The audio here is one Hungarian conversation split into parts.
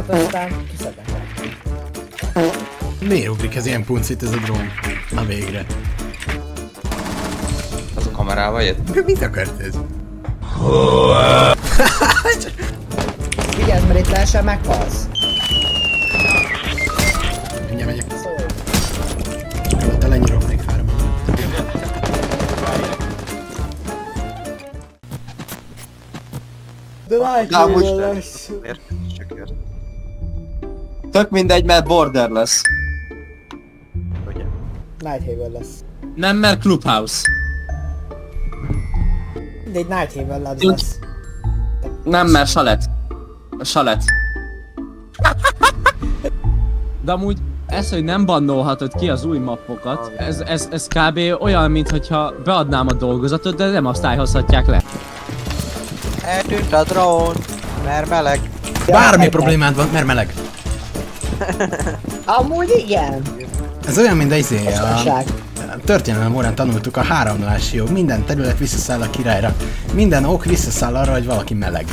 boxot, aztán kiszednek. Miért ugrik ez ilyen puncit ez a drón? Na végre. Az a kamerával jött? Mit akart ez? Vigyázz, mert itt leesel, meghalsz. Mindjárt megyek. Szólj. Te lenyírok még 3. De Na, most lesz. Miért? Csak ért. Tök mindegy, mert border lesz. Ugye? Nighthaven lesz. Nem, mert Clubhouse. De egy Nighthaven lesz. Nem, mert Salet. Salet. De amúgy ez, hogy nem bannolhatod ki az új mappokat, ez kb. Olyan, mintha beadnám a dolgozatot, de nem azt hozhatják le. Eltűnt a drón, mert meleg. Bármi problémád van, mert meleg. Amúgy igen. Ez olyan, mint a Igazság. történelem órán tanultuk a háromlási jog. Minden terület visszaszáll a királyra. Minden ok visszaszáll arra, hogy valaki meleg.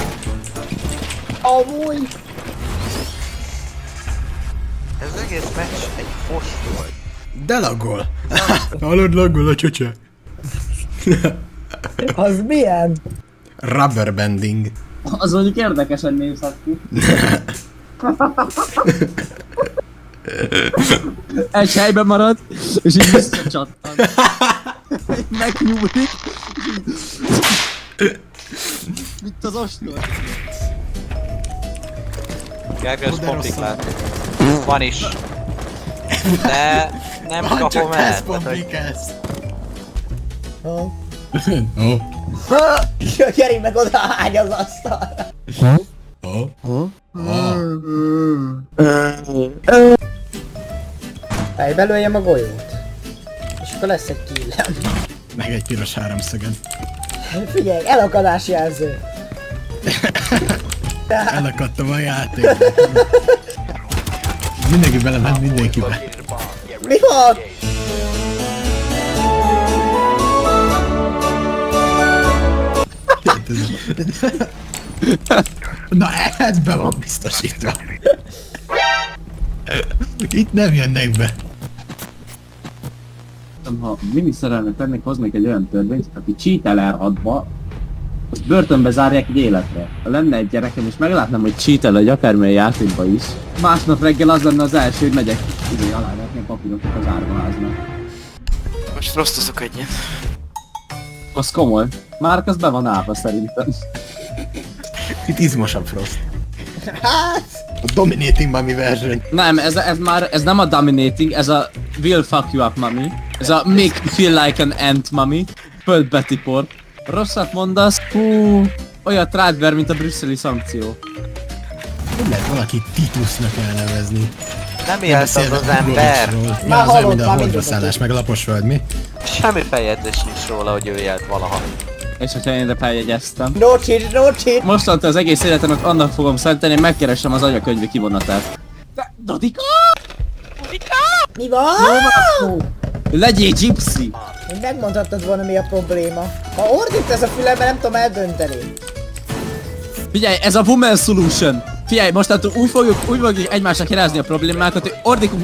Amúgy. Ez az egész meccs egy fos volt. De laggol! Hallod, laggol a csöcse. Az milyen? Rubberbanding. Az mondjuk érdekesen nézhet ki. Egy helyben marad, és így visszacsattan. Megnyúlik. Mint az ostor. Gergő, ez pompik látni. Van is. De nem Van kapom csak el. ez pomplik ezt. Ha? Ó. Gyeri meg oda, hány az asztalra. Ó. Belőjem a golyót. És akkor lesz egy killem. Meg egy piros háromszöged. Figyelj, elakadás jelző. Elakadtam a játékba. Mindenki belement mindenkibe. Mi van? Na ez be van biztosítva. Itt nem jönnek be. Ha miniszterelnök lennék, hoznék egy olyan törvényt, aki cheatel elhatba, azt börtönbe zárják egy életre. Ha lenne egy gyerekem, és meglátnám, hogy cheatel egy akármilyen játékba is, másnap reggel az lenne az első, hogy megyek alávetni a papírokat az árvaháznak. Most rosszozok egyet. Az komoly. Márk az be van állva szerintem. Itt izmosabb Frost. A Dominating Mami verseny. Nem, ez nem a dominating, ez a will fuck you up mami. Ez a make me feel like an ant mami. Földbe tipor. Rosszat mondasz, hú, olyat rád ver, mint a brüsszeli szankció. Hogy lehet valaki Titusnak elnevezni? Nem élt az az ember. Ja, az olyan, mint a már holdbeszállás, meg a laposföld, mi? Semmi feljegyzés nincs róla, hogy ő élt valaha. És hogyha én ide feljegyeztem. No cheat, no cheat. Mostantól az egész életemet annak fogom szentelni, hogy megkeresem az anyakönyvi kivonatát. Dodika! Mi van? Legyél gypsy! Én megmondhattad volna, mi a probléma. Ha ordít ez a fülembe, nem tudom eldönteni. Figyelj, ez a woman solution! Figyelj, mostantól úgy fogjuk egymásnak jelezni a problémákat, hogy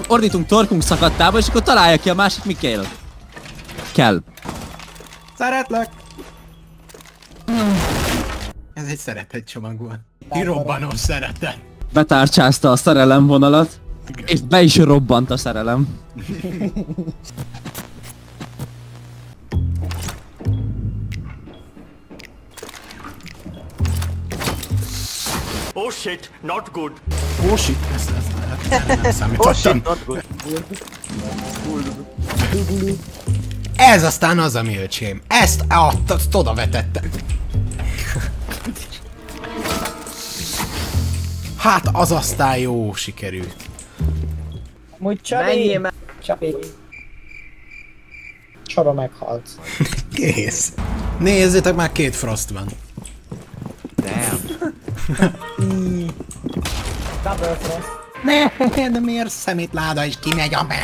ordítunk torkunk szakadtába, és akkor találja ki a másik, mi kell. Szeretlek! Ez egy szeretetcsomag volt. Kirobbanó szeretet. Betárcsázta a szerelemvonalat, és be is robbant a szerelem. Oh shit, not good. Oh shit, ez nem számítottam. Not good. Ez aztán az, ami öcsém. Ezt azt oda vetette. Hát az aztán jó sikerült. Amúgy Csabi. Csabi. Csaba meghalt. Kész. Nézzétek, már 2 Frost van. Double frost. Ne, de miért szemétláda is kimegy a be?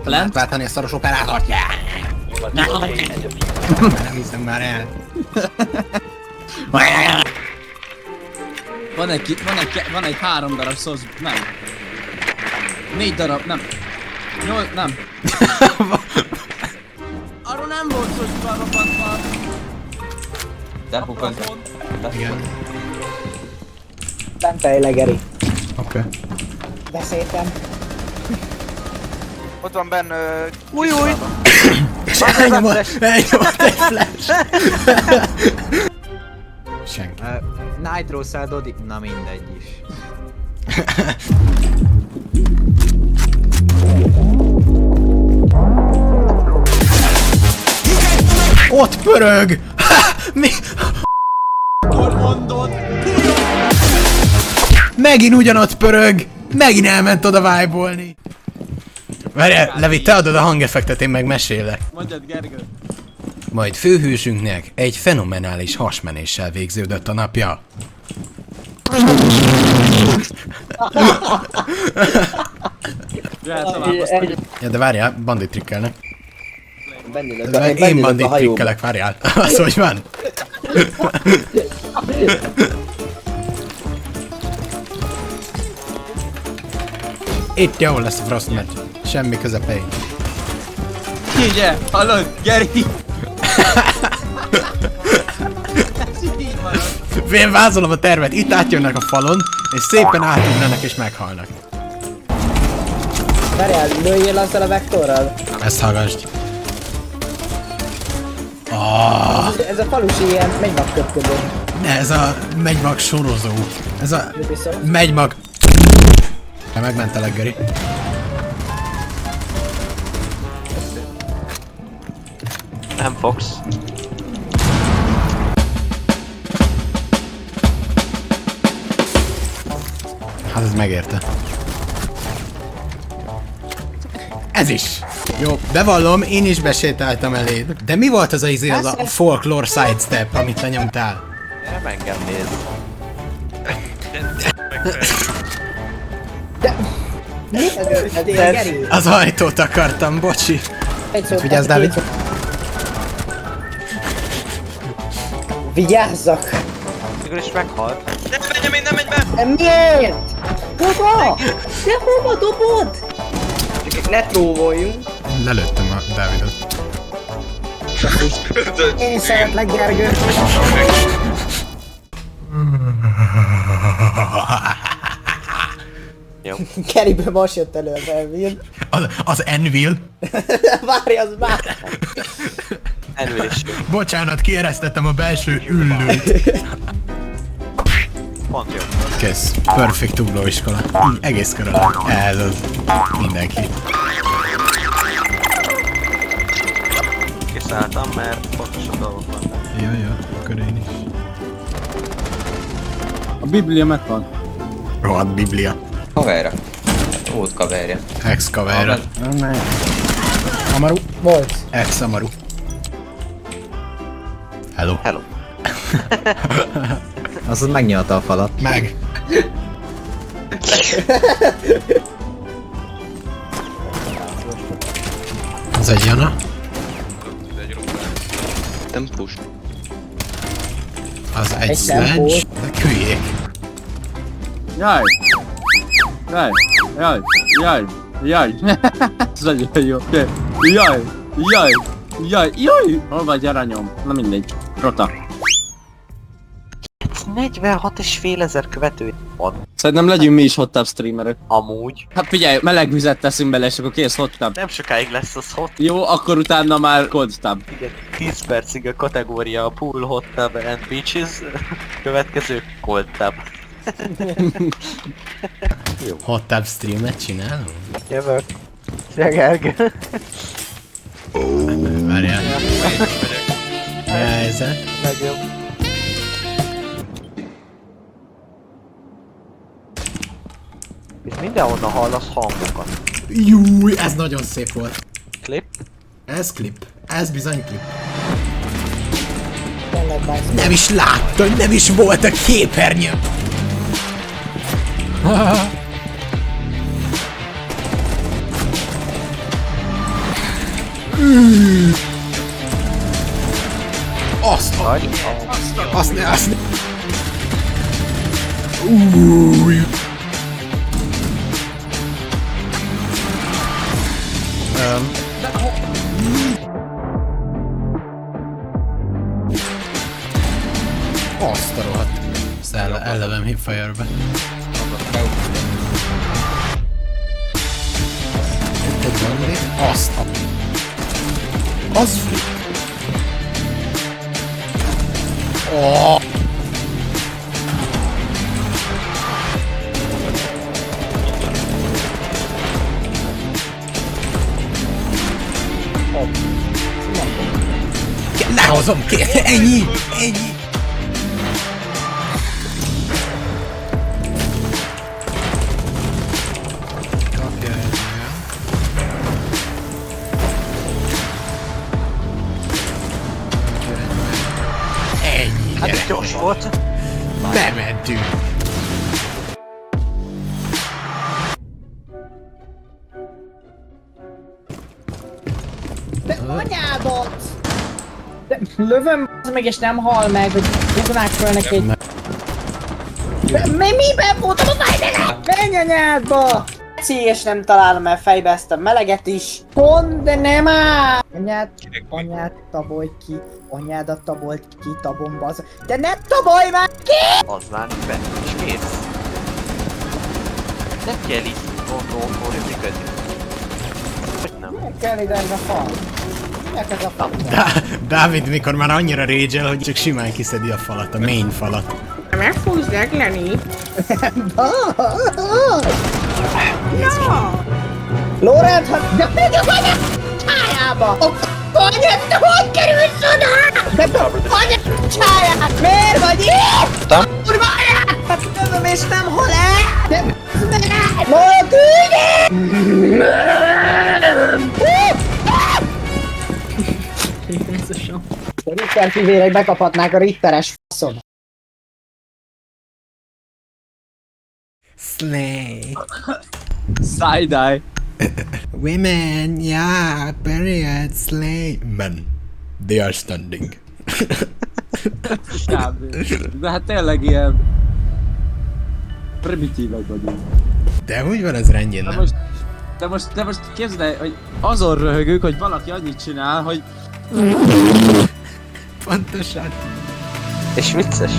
Plant? Váltani a szaros operátort. Nem hiszem már el. Van egy 3 darab szosz, nem. 4 darab, nem. 8, nem. Arról nem volt szó, hogy robbantva. Defukod. Igen. Nem fejle, Geri. Oké. Beszéltem. Ott van benne... Új! Elnyomott egy flash. Senki. Nitro Cell Dodi... Na mindegy is. Ott pörög! Ha, mi? Megint ugyanott pörög! Megint elment oda vibe-olni! Várjál, Levi, te adod a hangeffektet, én meg mesélek. Mondjad, Gergő. Majd főhősünknek egy fenomenális hasmenéssel végződött a napja. Ja, de várjál, bandit trikkelnek. Én bandit trikkelek, várjál. Az hogy van? Itt jó lesz a Frost meccs. Semmi közepei. Ugye, hallod, Geri? Én vázolom a tervet, itt átjönnek a falon, és szépen átugranak és meghalnak. Várjál, lőjél azzal a vektorral. Ezt hallgassd. Ez a falusi ilyen megmagköpködő. Ne, ez a megymag sorozó. Ez a megymag... Megmentelek, Geri. Nem fogsz. Hát ez megérte. Ez is. Jó, bevallom, én is besétáltam eléd. De mi volt az a izé, az a folklore sidestep, amit lenyomtál? Nem engem néz. Ez ilyen, Geri. Az ajtót akartam, bocsi. Egy szót, Vigyázz, Dávid. Vigyázzak! Végül is meghalt. De miért? Hova? De hova dobod? Ne tróvoljunk. Lelőttem a Dávidot. Én szeretlek, Gergő. Jó. Geriből most jött elő az Elvin. Az Envil. Várj, az már. Envil is jó. Bocsánat, kieresztettem a belső üllőt. Pont jó. Kész. Perfect uglóiskola. Egész kör alatt. Ez az. Mindenki. Kiszálltam, mert fontosabb dolgok vannak. Jó, akkor én is. A Biblia megvan. Rohadt Biblia. Kaverja. Volt kaverja. Ex-kaverra. Amaru. Volt. Ex-amaru. Hello. Hello. Az megnyalta a falat. Meg. Az egy Jana. Nem push. Az egy tempó. Sledge. De küljék. Jaj! Jaj! Jaj! Jaj! Jaj! Ez nagyon jó. Jaj! Jaj! Jaj! Jaj! Hol vagy, aranyom? Na mindegy. Rota. 46.500 követő van. Szerintem legyünk mi is hot tub streamerek. Amúgy. Hát figyelj, meleg vizet teszünk bele, és akkor kész hot tub. Nem sokáig lesz az hot. Jó, akkor utána már cold tub. Igen, 10 percig a kategória a pool, hot tub and beaches. Következő cold tub. Hot tub streamet csinálunk? Jövök. Gergő. Várjál. Mi a helyzet? Legjobb. És mindenhonnan hallasz hangokat. Júj, ez nagyon szép volt. Klip. Ez klip. Ez bizony klip. Tényleg bász. Nem is láttam, nem is volt a képernyő. Azt ne. Azt a rohadt. Ellevem hipfire-be. Egy bandit. Azt a... Az flick. Oh. Lehozom ki! Ennyi! Ennyi! Ennyi, Hát gyere! gyors volt. Bementünk! De anyádat! De lövöm meg és nem hal meg, hogy ugrák föl neki egy... De miben voltam a fájdelet? Menj anyádba! És nem találom el, fejbe ezt a meleget is. Pont, de nem áll! Anyád tabolj ki. Anyádat tabolt ki, tabomba az... De nem tabolj már ki! Az már be. És kész. Nem kell így gondolkodni működni. Hogy nem? Minek kell ide ez a fal? Minek ez a fal? Dávid mikor már annyira rage hogy csak simán kiszedi a falat, a main falat. Meg fogsz legleni? Lórend, hát... De megyek anya csájába! Anya, te hogy kerülsz oda? De anya csáját! Miért vagy itt? Kurva anyát! Hát lövöm és nem hal el! De meg! Ma küldj! A Ritter fivérek bekaphatnák a Ritteres faszom. Slay. Side-eye. Women, yeah, period, slay. Men, they are standing. De hát tényleg ilyen... primitívek vagyunk. De úgy van, ez rendjén, nem? De most képzeld el, hogy azon röhögünk, hogy valaki annyit csinál, hogy... Pontosan. És vicces.